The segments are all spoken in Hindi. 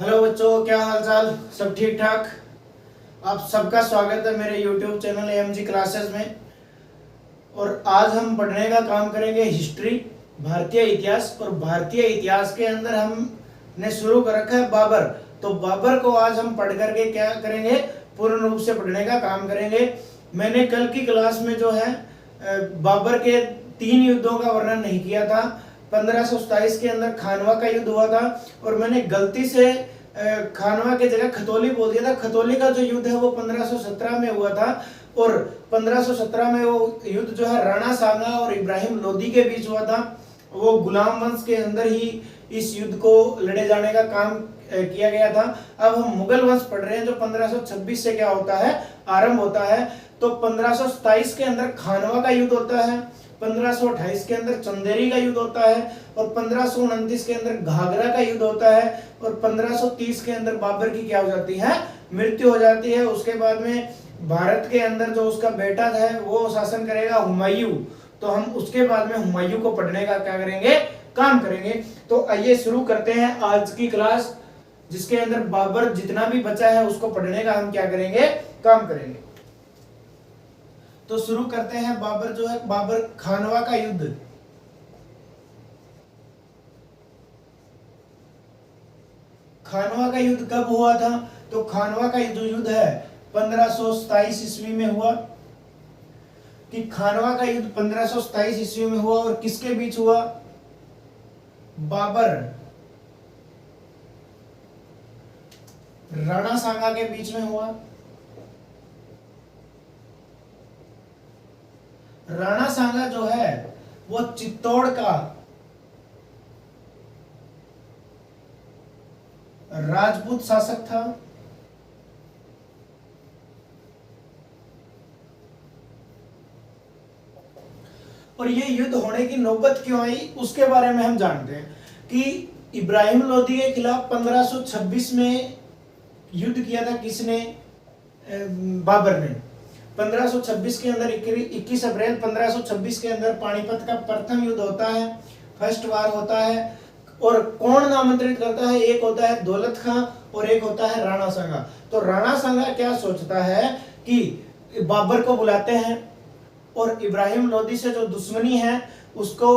हेलो बच्चों, क्या हाल चाल? सब ठीक ठाक? आप सबका स्वागत है मेरे YouTube चैनल AMG क्लासेस में। और आज हम पढ़ने का काम करेंगे हिस्ट्री, भारतीय इतिहास। और भारतीय इतिहास के अंदर हमने शुरू कर रखा है बाबर। तो बाबर को आज हम पढ़ करके क्या करेंगे, पूर्ण रूप से पढ़ने का काम करेंगे। मैंने कल की क्लास में जो है बाबर के 3 युद्धों का वर्णन नहीं किया था। 1527 के अंदर खानवा का युद्ध हुआ था और मैंने गलती से खानवा की जगह खतौली बोल दिया था। खतौली का जो युद्ध है वो 1517 में हुआ था। और 1517 में वो युद्ध जो है राणा सांगा और इब्राहिम लोदी के बीच हुआ था। वो गुलाम वंश के अंदर ही इस युद्ध को लड़े जाने का काम किया गया था। अब हम मुगल वंश पढ़ रहे हैं जो 1526 से क्या होता है, आरंभ होता है। तो 1527 के अंदर खानवा का युद्ध होता है, 1528 के अंदर चंदेरी का युद्ध होता है और 1529 के अंदर घाघरा का युद्ध होता है और 1530 के अंदर बाबर की क्या हो जाती है, मृत्यु हो जाती है। उसके बाद में भारत के अंदर जो उसका बेटा है वो शासन करेगा, हुमायूं। तो हम उसके बाद में हुमायूं को पढ़ने का क्या करेंगे, काम करेंगे। तो आइए शुरू करते हैं आज की क्लास, जिसके अंदर बाबर जितना भी बचा है उसको पढ़ने का हम क्या करेंगे, काम करेंगे। तो शुरू करते हैं। बाबर जो है, बाबर खानवा का युद्ध। खानवा का युद्ध कब हुआ था? तो खानवा का जो युद्ध है 1527 ईस्वी में हुआ। कि खानवा का युद्ध 1527 ईस्वी में हुआ और किसके बीच हुआ? बाबर राणा सांगा के बीच में हुआ। राणा सांगा जो है वो चित्तौड़ का राजपूत शासक था। और ये युद्ध होने की नौबत क्यों आई उसके बारे में हम जानते हैं कि इब्राहिम लोदी के खिलाफ 1526 में युद्ध किया था। किसने? बाबर ने। 1526 के अंदर 21 अप्रैल 1526 के अंदर पानीपत का प्रथम युद्ध होता है, फर्स्ट वार होता है। और कौन आमंत्रित करता है? एक होता है दौलत खां और एक होता है राणा सांगा। तो राणा सांगा क्या सोचता है कि बाबर को बुलाते हैं और इब्राहिम लोदी से जो दुश्मनी है उसको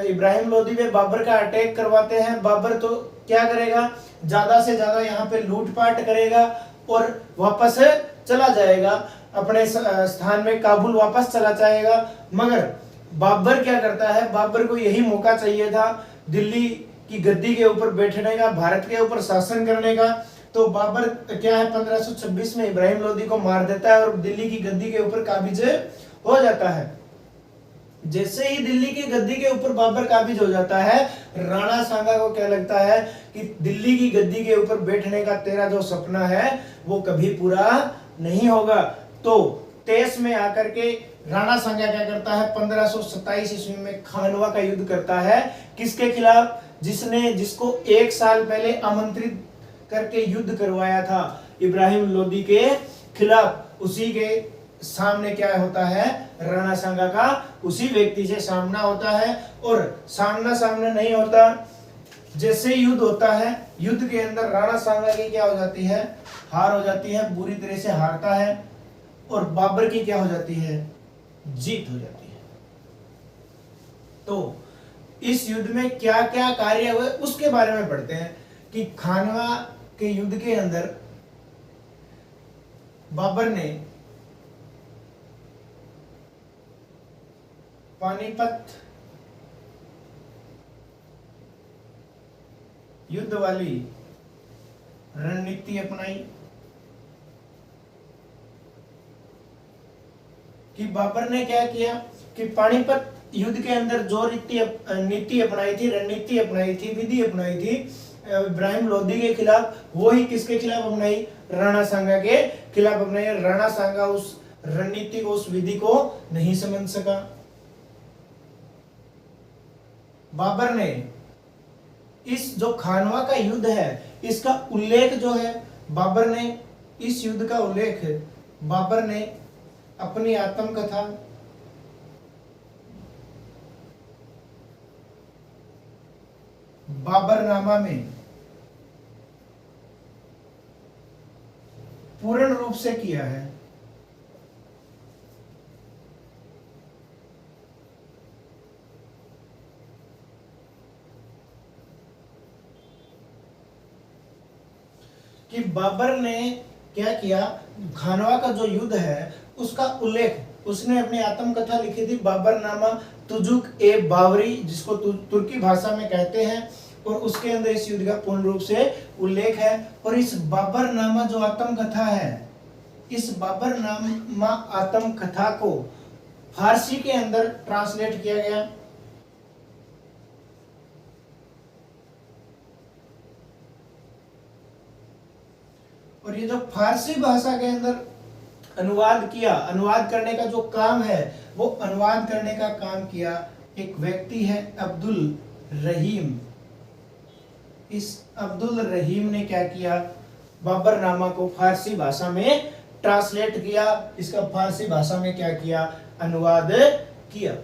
इब्राहिम लोदी पे बाबर का अटैक करवाते हैं। बाबर तो क्या करेगा, ज्यादा से ज्यादा यहाँ पे लूटपाट करेगा और वापस चला जाएगा अपने स्थान में, काबुल वापस चला जाएगा। मगर बाबर क्या करता है, बाबर को यही मौका चाहिए था दिल्ली की गद्दी के ऊपर बैठने का, भारत के ऊपर शासन करने का। तो बाबर क्या है 1526 में इब्राहिम लोदी को मार देता है और दिल्ली की गद्दी के ऊपर काबिज हो जाता है। जैसे ही दिल्ली की गद्दी के ऊपर बाबर काबिज हो जाता है, राणा सांगा को क्या लगता है कि दिल्ली की गद्दी के ऊपर बैठने का तेरा जो सपना है वो कभी पूरा नहीं होगा। तो 23 में आकर के राणा सांगा क्या करता है, 1527 ईस्वी में खानवा का युद्ध करता है। किसके खिलाफ? जिसको 1 साल पहले आमंत्रित करके युद्ध करवाया था, इब्राहिम लोदी के खिलाफ। उसी के सामने क्या होता है, राणा सांगा का उसी व्यक्ति से सामना होता है। और सामना सामने नहीं होता, जैसे युद्ध होता है, युद्ध के अंदर राणा सांगा की क्या हो जाती है, हार हो जाती है, बुरी तरह से हारता है। और बाबर की क्या हो जाती है, जीत हो जाती है। तो इस युद्ध में क्या क्या कार्य हुए उसके बारे में पढ़ते हैं कि खानवा के युद्ध के अंदर बाबर ने पानीपत युद्ध वाली रणनीति अपनाई। कि बाबर ने क्या किया कि पानीपत युद्ध के अंदर जो नीति अपनाई थी, रणनीति अपनाई थी, विधि अपनाई थी इब्राहिम लोदी के खिलाफ, वो ही किसके खिलाफ अपनाई, राणा सांगा के खिलाफ अपनाई। राणा सांगा उस रणनीति को, उस विधि को नहीं समझ सका। बाबर ने इस जो खानवा का युद्ध है इसका उल्लेख जो है, बाबर ने इस युद्ध का उल्लेख बाबर ने अपनी आत्मकथा बाबरनामा में पूर्ण रूप से किया है। कि बाबर ने क्या किया, खानवा का जो युद्ध है उसका उल्लेख उसने अपनी आत्मकथा लिखी थी बाबरनामा तुजुक ए बावरी, जिसको तुर्की भाषा में कहते हैं, और उसके अंदर इस युद्ध का पूर्ण रूप से उल्लेख है। और इस बाबरनामा जो आत्मकथा है, इस बाबरनामा आत्मकथा को फारसी के अंदर ट्रांसलेट किया गया। और ये जो फारसी भाषा के अंदर अनुवाद किया, अनुवाद करने का जो काम है, वो अनुवाद करने का काम किया एक व्यक्ति है अब्दुल रहीम। इस अब्दुल रहीम ने क्या किया, बाबरनामा को फारसी भाषा में ट्रांसलेट किया, इसका फारसी भाषा में क्या किया, अनुवाद किया।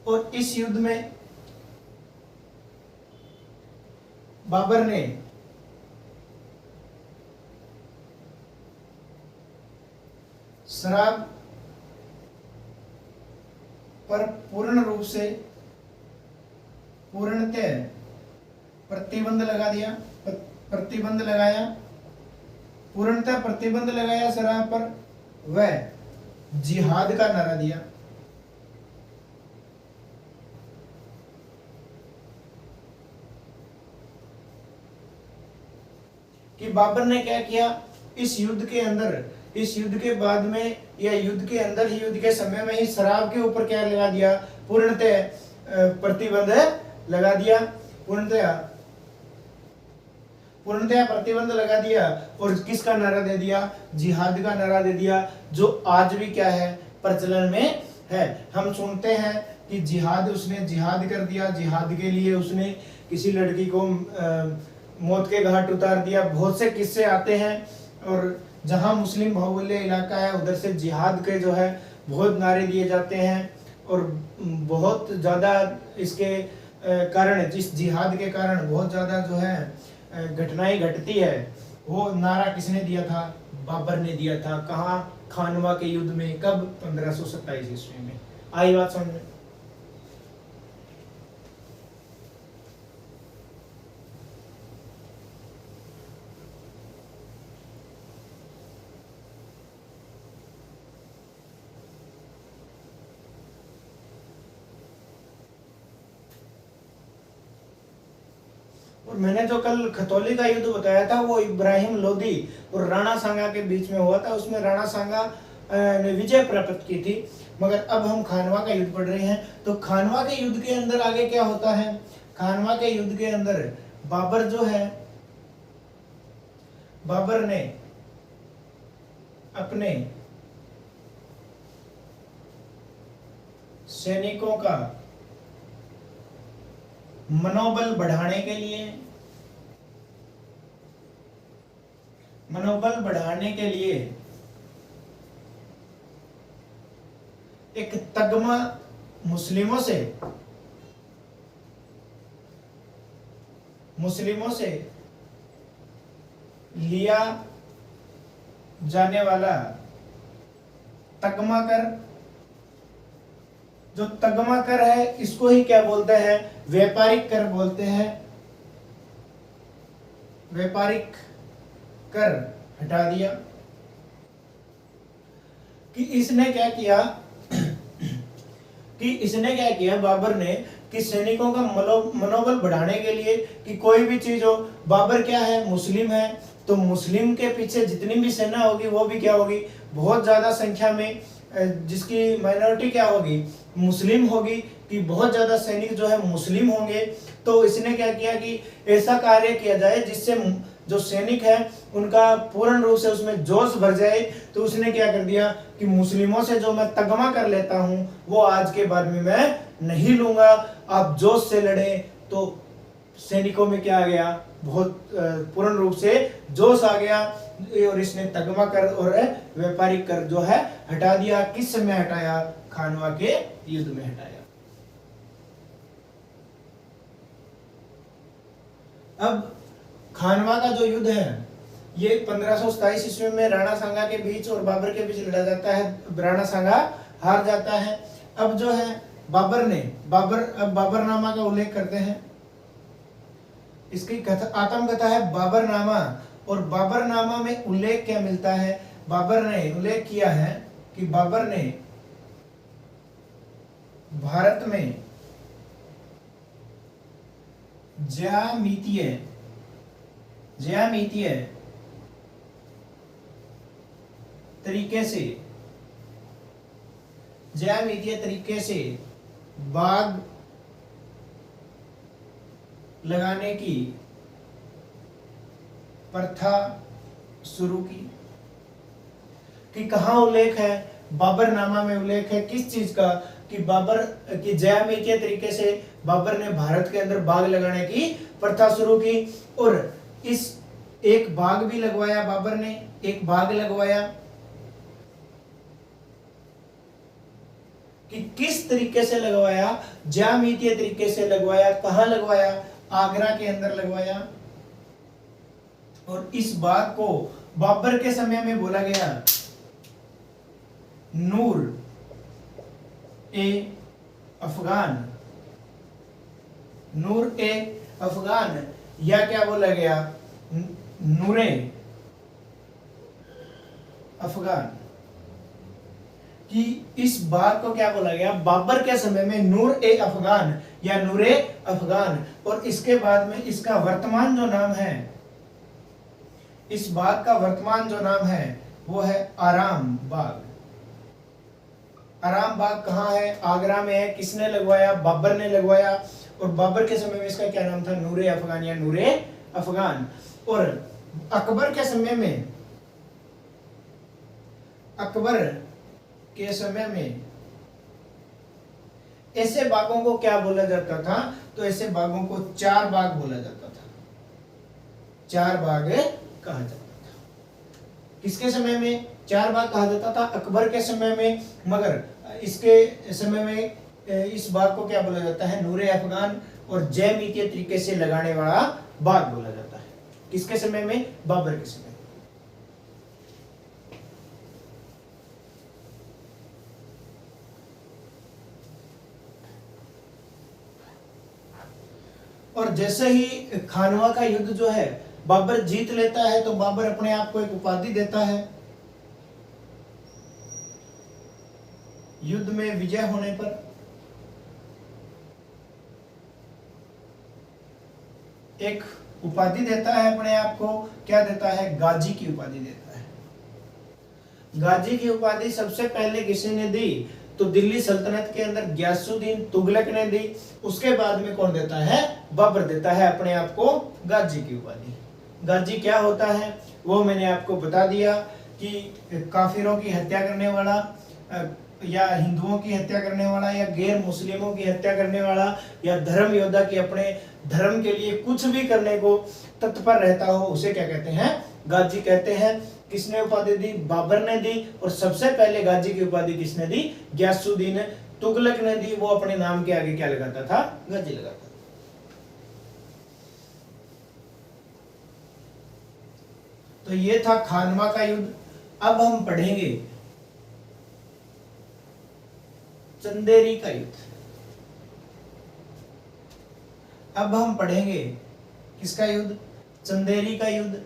और इस युद्ध में बाबर ने शराब पर पूर्ण रूप से पूर्णतः प्रतिबंध लगा दिया, प्रतिबंध लगाया, पूर्णतः प्रतिबंध लगाया शराब पर, वह जिहाद का नारा दिया। कि बाबर ने क्या किया, इस युद्ध के अंदर, इस युद्ध के बाद में या युद्ध के अंदर ही, युद्ध के समय में ही शराब के ऊपर क्या लगा दिया, पूर्णतः प्रतिबंध लगा दिया, पूर्णतः प्रतिबंध लगा दिया। और किसका नारा दे दिया, जिहाद का नारा दे दिया, जो आज भी क्या है, प्रचलन में है। हम सुनते हैं कि जिहाद, उसने जिहाद कर दिया, जिहाद के लिए उसने किसी लड़की को मौत के घाट उतार दिया, बहुत से किस्से आते हैं। और जहां मुस्लिम बाहुल्य इलाका है उधर से जिहाद के जो है बहुत नारे दिए जाते हैं, और बहुत ज़्यादा इसके कारण, जिस जिहाद के कारण बहुत ज़्यादा जो है घटनाएं घटती है। वो नारा किसने दिया था, बाबर ने दिया था। कहाँ, खानवा के युद्ध में, कब, 1527 ईस्वी में। आई बात समझ में। और मैंने जो कल खतौली का युद्ध बताया था वो इब्राहिम लोदी और राणा सांगा के बीच में हुआ था। उसमें राणा सांगा ने विजय प्राप्त की थी। मगर अब हम खानवा का युद्ध पढ़ रहे हैं। तो खानवा के युद्ध के अंदर आगे क्या होता है, खानवा के युद्ध के अंदर बाबर जो है, बाबर ने अपने सैनिकों का मनोबल बढ़ाने के लिए, मनोबल बढ़ाने के लिए एक तगमा मुस्लिमों से लिया जाने वाला तगमा कर, जो तगमा कर है इसको ही क्या बोलते हैं, व्यापारिक कर बोलते हैं। व्यापारिक कर हटा दिया। कि इसने क्या किया, कि इसने क्या किया बाबर ने, कि सैनिकों का मनोबल बढ़ाने के लिए कि कोई भी चीज हो, बाबर क्या है, मुस्लिम है, तो मुस्लिम के पीछे जितनी भी सेना होगी वो भी क्या होगी, बहुत ज्यादा संख्या में, जिसकी माइनॉरिटी क्या होगी, मुस्लिम होगी, कि बहुत ज्यादा सैनिक जो है मुस्लिम होंगे। तो इसने क्या किया कि ऐसा कार्य किया जाए जिससे जो सैनिक है उनका पूर्ण रूप से उसमें जोश भर जाए। तो उसने क्या कर दिया कि मुस्लिमों से जो मैं तगमा कर लेता हूं वो आज के बाद में मैं नहीं लूंगा, आप जोश से लड़े। तो सैनिकों में क्या आ गया, बहुत पूर्ण रूप से जोश आ गया, और इसने तगमा कर और व्यापारिक कर जो है हटा दिया। किस समय हटाया, खानवा के युद्ध में हटाया। अब खानवा का जो युद्ध है ये 1527 ईस्वी में राणा सांगा के बीच और बाबर के बीच लड़ा जाता है। राणा सांगा हार जाता है। अब जो है बाबरनामा का उल्लेख करते हैं। इसकी कथा, आत्मकथा है बाबरनामा। और बाबरनामा में उल्लेख क्या मिलता है? बाबर ने उल्लेख किया है कि बाबर ने भारत में ज्यामितीय तरीके से बाग लगाने की प्रथा शुरू की। कि कहाँ उल्लेख है? बाबरनामा में उल्लेख है किस चीज का? कि बाबर की ज्यामितीय तरीके से बाबर ने भारत के अंदर बाग लगाने की प्रथा शुरू की। और इस एक बाग भी लगवाया, बाबर ने एक बाग लगवाया। कि किस तरीके से लगवाया? ज्यामितीय तरीके से लगवाया। कहाँ लगवाया? आगरा के अंदर लगवाया। और इस बाग को बाबर के समय में बोला गया नूर ए अफगान, या क्या बोला गया? नूरे अफगान। कि इस बाग को क्या बोला गया? बाबर के समय में नूर ए अफगान या नूरे अफगान। और इसके बाद में इसका वर्तमान जो नाम है, इस बाग का वर्तमान जो नाम है वो है आराम बाग। आराम बाग कहाँ है? आगरा में है। किसने लगवाया? बाबर ने लगवाया। और बाबर के समय में इसका क्या नाम था? नूरे अफगान या नूरे अफगान। और अकबर के समय में ऐसे बागों को क्या बोला जाता था? तो ऐसे बागों को चार बाग बोला जाता था। चार बाग कहा जाता था। किसके समय में चार बाग कहा जाता था? अकबर के समय में। मगर इसके समय में इस बाग को क्या बोला जाता है? नूरे अफगान और ज्यामितीय तरीके से लगाने वाला बाग बोला जाता है। किसके समय में? बाबर के समय में। और जैसे ही खानवा का युद्ध जो है बाबर जीत लेता है, तो बाबर अपने आप को एक उपाधि देता है। युद्ध में विजय होने पर एक उपाधि देता है अपने आप को। क्या देता है? गाजी की उपाधि देता है। गाजी की उपाधि सबसे पहले किसी ने दी? तो दिल्ली सल्तनत के अंदर गयासुद्दीन तुगलक ने दी। उसके बाद में कौन देता है? बाबर देता है अपने आप को गाजी की उपाधि। गाजी क्या होता है वो मैंने आपको बता दिया कि काफिरों की हत्या करने वाला, या हिंदुओं की हत्या करने वाला, या गैर मुस्लिमों की हत्या करने वाला, या धर्म योद्धा की अपने धर्म के लिए कुछ भी करने को तत्पर रहता हो, उसे क्या कहते हैं? गाजी कहते हैं। किसने उपाधि दी? बाबर ने दी। और सबसे पहले गाजी की उपाधि किसने दी? गयासुद्दीन तुगलक ने दी। वो अपने नाम के आगे क्या लगाता था? गाजी लगाता था। तो ये था खानवा का युद्ध। अब हम पढ़ेंगे चंदेरी का युद्ध। अब हम पढ़ेंगे किसका युद्ध? चंदेरी का युद्ध।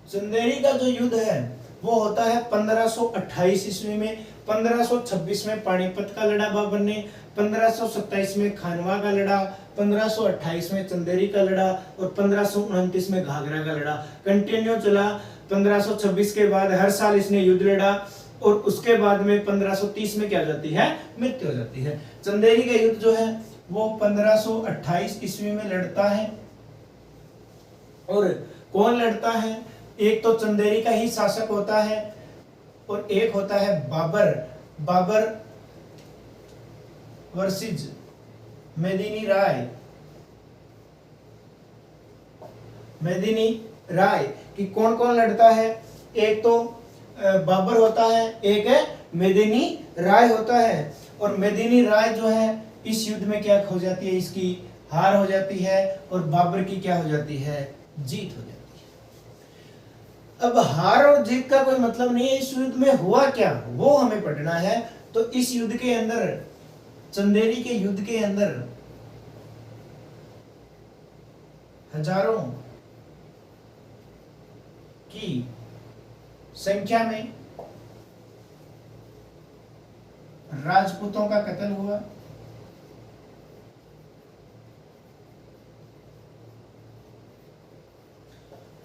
चंदेरी का जो युद्ध है वो होता है 1528 ईस्वी में। 1526 में पानीपत का लड़ा बाबर ने, 1527 में खानवा का लड़ा, 1528 में चंदेरी का लड़ा और 1529 में घाघरा का लड़ा। कंटिन्यू चला। 1526 के बाद हर साल इसने युद्ध लड़ा और उसके बाद में 1530 में क्या हो जाती है? मृत्यु हो जाती है। चंदेरी का युद्ध जो है वो 1528 ईस्वी में लड़ता है। और कौन लड़ता है? एक तो चंदेरी का ही शासक होता है और एक होता है बाबर वर्सेस मेदिनी राय कि कौन कौन लड़ता है? एक तो बाबर होता है, एक है मेदिनी राय होता है। और मेदिनी राय जो है इस युद्ध में क्या हो जाती है, इसकी हार हो जाती है और बाबर की क्या हो जाती है, जीत हो जाती है। अब हार और जीत का कोई मतलब नहीं है, इस युद्ध में हुआ क्या वो हमें पढ़ना है। तो इस युद्ध के अंदर, चंदेरी के युद्ध के अंदर हजारों की संख्या में राजपूतों का कत्ल हुआ।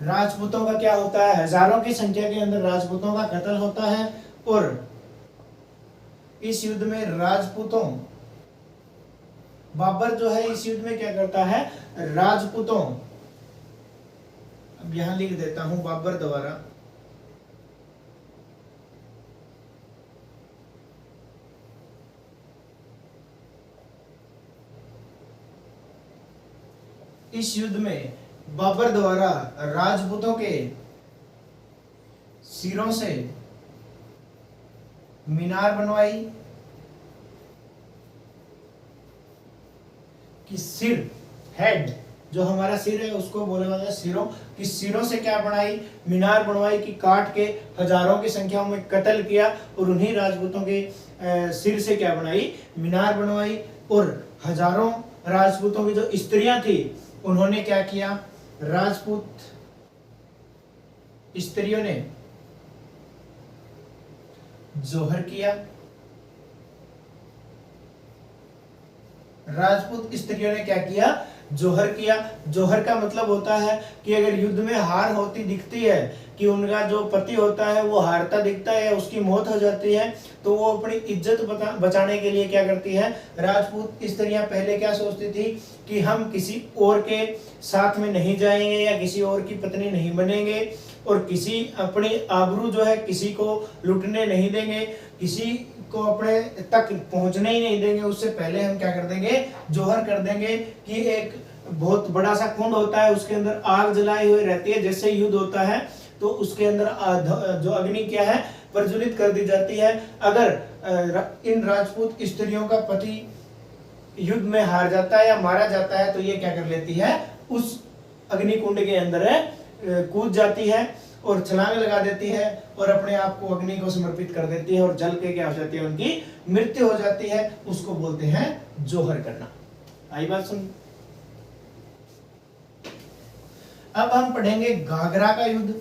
राजपूतों का क्या होता है, हजारों की संख्या के अंदर राजपूतों का कत्ल होता है। और इस युद्ध में राजपूतों, बाबर जो है इस युद्ध में क्या करता है, राजपूतों, अब यहां लिख देता हूं बाबर द्वारा इस युद्ध में बाबर द्वारा राजपूतों के सिरों से मीनार बनवाई कि सिर, हेड, जो हमारा सिर है उसको बोला जाता है सिरों कि सिरों से क्या बनाई, मीनार बनवाई कि काट के हजारों की संख्या में कत्ल किया और उन्हीं राजपूतों के सिर से क्या बनाई, मीनार बनवाई। और हजारों राजपूतों की जो स्त्रियां थी उन्होंने क्या किया, राजपूत स्त्रियों ने जोहर किया। राजपूत स्त्रियों ने क्या किया, जोहर किया। जोहर का मतलब होता है कि अगर युद्ध में हार होती दिखती है, कि उनका जो पति होता है वो हारता दिखता है, उसकी मौत हो जाती है, तो वो अपनी इज्जत बचाने के लिए क्या करती है, राजपूत स्त्रियां पहले क्या सोचती थी कि हम किसी और के साथ में नहीं जाएंगे या किसी और की पत्नी नहीं बनेंगे और किसी अपनी आबरू जो है किसी को लुटने नहीं देंगे, किसी को अपने तक पहुंचने ही नहीं देंगे, उससे पहले हम क्या कर देंगे, जोहर कर देंगे कि एक बहुत बड़ा सा कुंड होता है उसके अंदर आग जलाई हुई रहती है, जैसे युद्ध होता है तो उसके अंदर जो अग्नि क्या है, प्रज्वलित कर दी जाती है। अगर इन राजपूत स्त्रियों का पति युद्ध में हार जाता है या मारा जाता है तो ये क्या कर लेती है, उस अग्नि कुंड के अंदर कूद जाती है और छलांग लगा देती है और अपने आप को अग्नि को समर्पित कर देती है और जल के क्या हो जाती है, उनकी मृत्यु हो जाती है। उसको बोलते हैं जोहर करना। आई बात सुन। अब हम पढ़ेंगे घाघरा का युद्ध।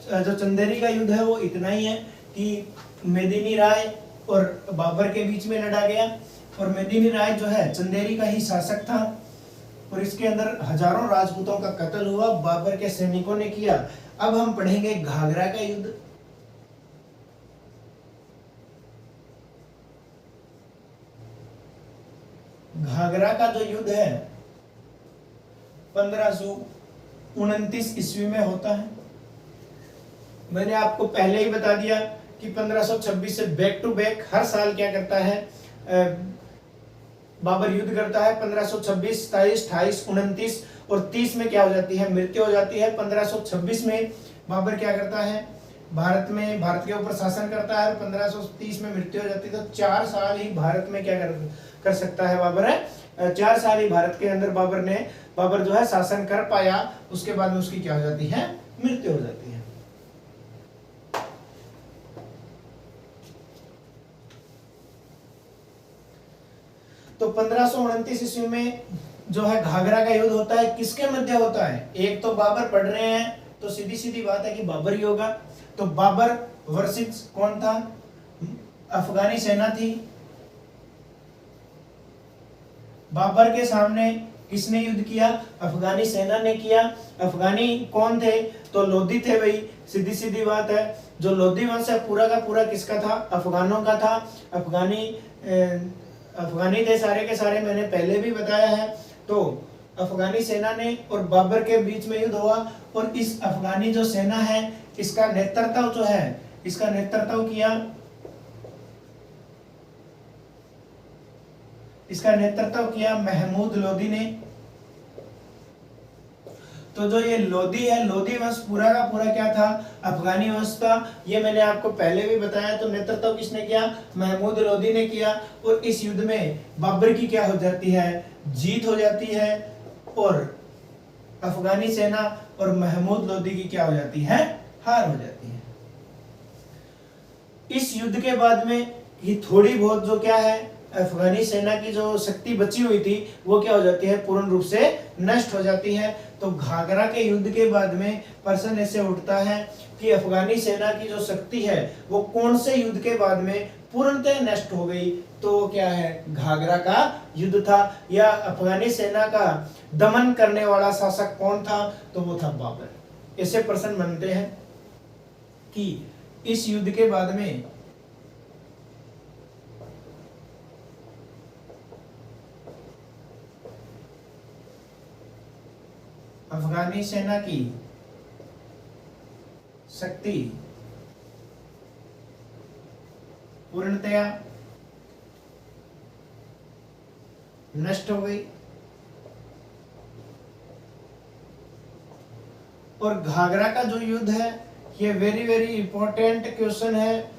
जो चंदेरी का युद्ध है वो इतना ही है कि मेदिनी राय और बाबर के बीच में लड़ा गया और मेदिनी राय जो है चंदेरी का ही शासक था और इसके अंदर हजारों राजपूतों का कत्ल हुआ, बाबर के सैनिकों ने किया। अब हम पढ़ेंगे घाघरा का युद्ध। घाघरा का जो युद्ध है 1529 ईस्वी में होता है। मैंने आपको पहले ही बता दिया कि 1526 से बैक टू बैक हर साल क्या करता है, बाबर युद्ध करता है। 1526, 27, 28, 29 और 30 में क्या हो जाती है, मृत्यु हो जाती है। 1526 में बाबर क्या करता है, भारत के ऊपर शासन करता है और 1530 में मृत्यु हो जाती है। तो 4 साल ही भारत में क्या कर सकता है बाबर है, 4 साल ही भारत के अंदर बाबर जो है शासन कर पाया। उसके बाद में उसकी क्या हो जाती है, मृत्यु हो जाती है। तो 1529 ईस्वी में जो है घाघरा का युद्ध होता है। किसके मध्य होता है, एक तो बाबर पढ़ रहे हैं तो सीधी सीधी बात है कि बाबर ही होगा। तो बाबर वर्सेस कौन था, अफगानी सेना थी। बाबर के सामने किसने युद्ध किया, अफगानी सेना ने किया। अफगानी कौन थे, तो लोधी थे भाई, सीधी सीधी बात है। जो लोधी वंश है पूरा का पूरा किसका था, अफगानों का था। अफगानी थे सारे के सारे, मैंने पहले भी बताया है। तो अफगानी सेना ने और बाबर के बीच में युद्ध हुआ और इस अफगानी जो सेना है इसका नेतृत्व जो है, इसका नेतृत्व किया महमूद लोदी ने। तो जो ये लोदी है, लोदी वंश पूरा का पूरा क्या था, अफगानी वंश था। ये मैंने आपको पहले भी बताया। तो नेतृत्व किसने किया, महमूद लोदी ने किया। और इस युद्ध में बाबर की क्या हो जाती है, जीत हो जाती है, और अफगानी सेना और महमूद लोदी की क्या हो जाती है, हार हो जाती है। इस युद्ध के बाद में ये थोड़ी बहुत जो क्या है, अफगानी सेना की जो शक्ति बची हुई थी वो क्या हो जाती है, पूर्ण रूप से नष्ट हो जाती है। तो घाघरा के युद्ध के बाद में प्रश्न ऐसे उठता है कि अफगानी सेना की जो शक्ति है वो कौन से युद्ध के बाद में पूर्णतः नष्ट हो गई, तो क्या है, घाघरा का युद्ध था। या अफगानी सेना का दमन करने वाला शासक कौन था, तो वो था बाबर। ऐसे प्रश्न बनते हैं कि इस युद्ध के बाद में अफगानी सेना की शक्ति पूर्णतया नष्ट हो गई, और घाघरा का जो युद्ध है ये वेरी वेरी इंपॉर्टेंट क्वेश्चन है।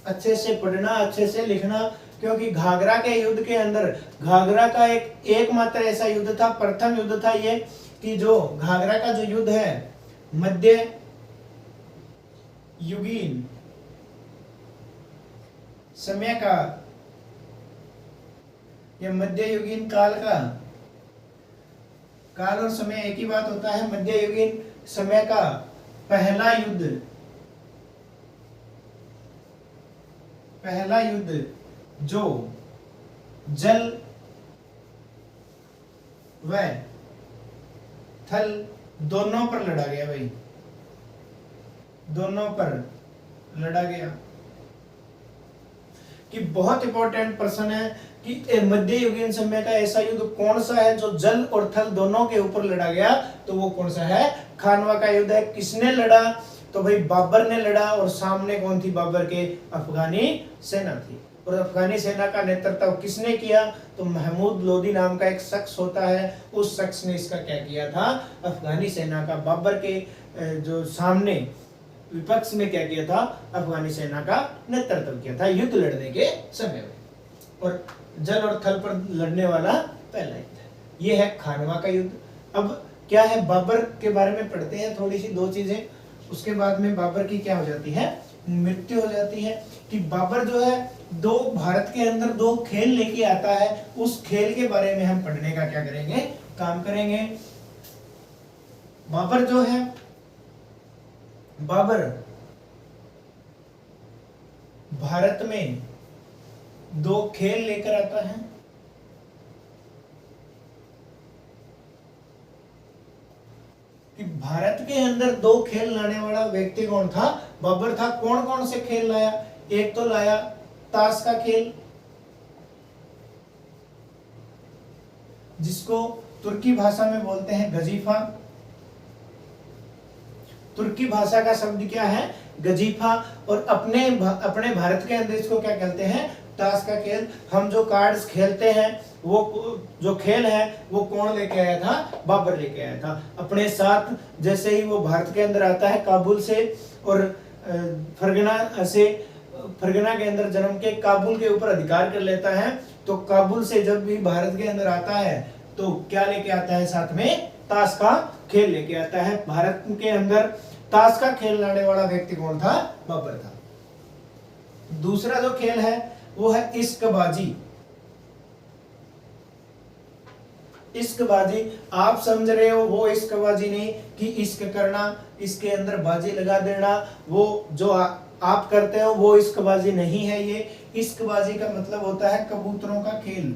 अच्छे से पढ़ना, अच्छे से लिखना, क्योंकि घाघरा के युद्ध के अंदर घाघरा का एकमात्र ऐसा युद्ध था, प्रथम युद्ध था ये, कि जो घाघरा का जो युद्ध है मध्य युगीन समय का या मध्य युगीन काल का, काल और समय एक ही बात होता है, मध्य युगीन समय का पहला युद्ध जो जल व थल दोनों पर लड़ा गया भाई, दोनों पर लड़ा गया। कि बहुत इंपॉर्टेंट प्रश्न है कि मध्य युगीन समय का ऐसा युद्ध कौन सा है जो जल और थल दोनों के ऊपर लड़ा गया, तो वो कौन सा है, खानवा का युद्ध है। किसने लड़ा, तो भाई बाबर ने लड़ा, और सामने कौन थी बाबर के, अफगानी सेना थी। और अफगानी सेना का नेतृत्व किसने किया, तो महमूद लोदी नाम का एक शख्स होता है, उस शख्स ने इसका क्या किया था, अफगानी सेना का बाबर के जो सामने विपक्ष में क्या किया था, अफगानी सेना का नेतृत्व किया था युद्ध लड़ने के समय में। और जल और थल पर लड़ने वाला पहला युद्ध, ये है खानवा का युद्ध। अब क्या है, बाबर के बारे में पढ़ते हैं थोड़ी सी, दो चीजें, उसके बाद में बाबर की क्या हो जाती है, मृत्यु हो जाती है। कि बाबर जो है भारत के अंदर दो खेल लेके आता है, उस खेल के बारे में हम पढ़ने का क्या करेंगे, काम करेंगे। बाबर जो है, बाबर भारत में दो खेल लेकर आता है। कि भारत के अंदर दो खेल लाने वाला व्यक्ति कौन था, बाबर था। कौन कौन से खेल लाया, एक तो लाया ताश का खेल, जिसको तुर्की भाषा में बोलते हैं गजीफा। तुर्की भाषा का शब्द क्या है, गजीफा। और अपने भारत के अंदर इसको क्या कहते हैं, ताश का खेल। हम जो कार्ड्स खेलते हैं, वो जो खेल है वो कौन लेके आया था, बाबर लेके आया था अपने साथ। जैसे ही वो भारत के अंदर आता है काबुल से, और फरगना के अंदर जन्म के काबुल के ऊपर अधिकार कर लेता है, तो काबुल से जब भी भारत के अंदर आता है तो क्या लेके आता है, साथ में ताश का खेल लेके आता है। भारत के अंदर ताश का खेल लाने वाला व्यक्ति कौन था, बाबर था। दूसरा जो खेल है वो है इश्कबाजी। इश्कबाजी आप समझ रहे हो, वो इश्कबाजी नहीं कि इश्क करना, इसके अंदर बाजी लगा देना, वो जो आप करते हो वो इश्कबाजी नहीं है। ये इश्कबाजी का मतलब होता है कबूतरों का खेल।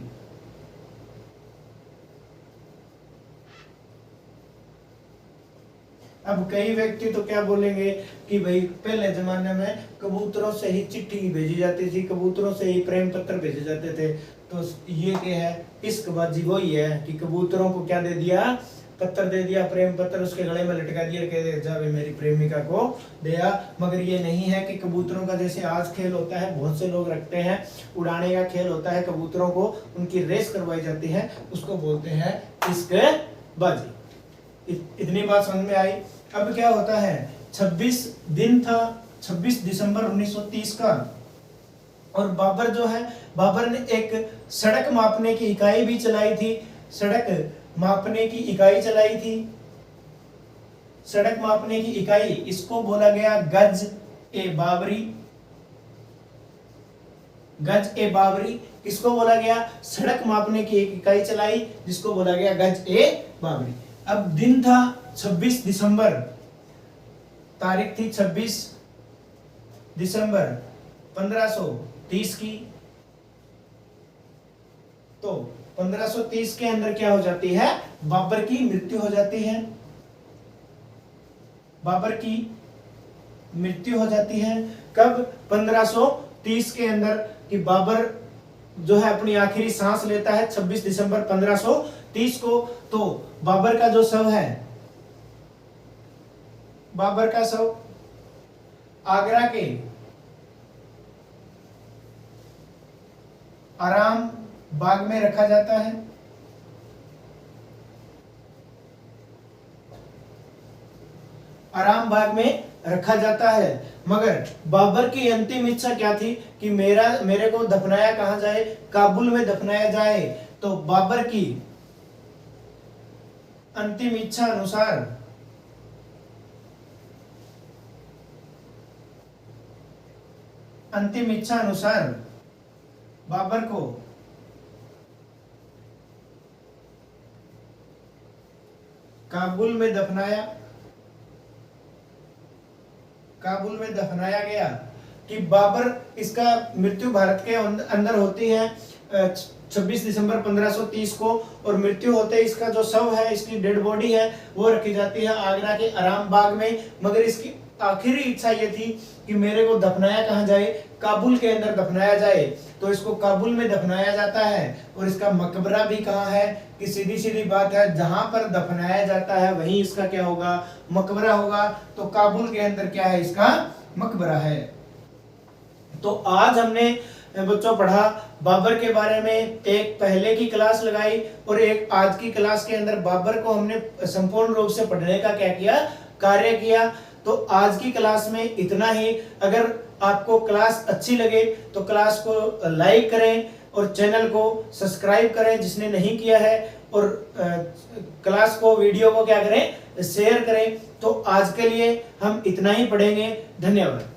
अब कई व्यक्ति तो क्या बोलेंगे कि भाई पहले जमाने में कबूतरों से ही चिट्ठी भेजी जाती थी, कबूतरों से ही प्रेम पत्र भेजे जाते थे। तो ये क्या है, इश्कबाजी वही है कि कबूतरों को क्या दे दिया, पत्र दे दिया, प्रेम पत्र उसके गले में लटका दिया, कह दे जा मेरी प्रेमिका को दिया। मगर ये नहीं है कि कबूतरों का जैसे आज खेल होता है, बहुत से लोग रखते हैं, उड़ाने का खेल होता है, कबूतरों को उनकी रेस करवाई जाती है, उसको बोलते हैं इश्कबाजी। इतनी बात समझ में आई। अब क्या होता है, 26 दिन था 26 दिसंबर 1930 का, और बाबर जो है, बाबर ने एक सड़क मापने की इकाई भी चलाई थी। सड़क मापने की इकाई चलाई थी। सड़क मापने की इकाई, इसको बोला गया गज ए बाबरी। गज ए बाबरी किसको बोला गया, सड़क मापने की एक इकाई चलाई जिसको बोला गया गज ए बाबरी। अब दिन था 26 दिसंबर, तारीख थी 26 दिसंबर 1530 की। तो 1530 के अंदर क्या हो जाती है, बाबर की मृत्यु हो जाती है। बाबर की मृत्यु हो जाती है कब, 1530 के अंदर, कि बाबर जो है अपनी आखिरी सांस लेता है 26 दिसंबर 1530 को। तो बाबर का जो शव है, बाबर का शव आगरा के आराम बाग में रखा जाता है। आराम बाग में रखा जाता है। मगर बाबर की अंतिम इच्छा क्या थी कि मेरे को दफनाया कहां जाए, काबुल में दफनाया जाए। तो बाबर की अंतिम इच्छा अनुसार बाबर को काबुल में दफनाया गया। कि बाबर, इसका मृत्यु भारत के अंदर होती है 26 दिसंबर 1530 को, और मृत्यु होते ही इसका जो शव है, इसकी डेड बॉडी है, वो रखी जाती है आगरा के आराम बाग में। मगर इसकी आखिरी इच्छा ये थी कि मेरे को दफनाया कहां जाए, काबुल के अंदर दफनाया जाए। तो इसको काबुल में दफनाया जाता है। और इसका मकबरा भी कहाँ है, कि सीधी सीधी बात है, जहां पर दफनाया जाता है वहीं इसका क्या होगा, मकबरा होगा। तो काबुल के अंदर क्या है, इसका मकबरा है। तो आज हमने बच्चों पढ़ा बाबर के बारे में, एक पहले की क्लास लगाई और एक आज की क्लास के अंदर बाबर को हमने संपूर्ण रूप से पढ़ने का क्या किया, कार्य किया। तो आज की क्लास में इतना ही। अगर आपको क्लास अच्छी लगे तो क्लास को लाइक करें और चैनल को सब्सक्राइब करें जिसने नहीं किया है, और क्लास को, वीडियो को क्या करें, शेयर करें। तो आज के लिए हम इतना ही पढ़ेंगे। धन्यवाद।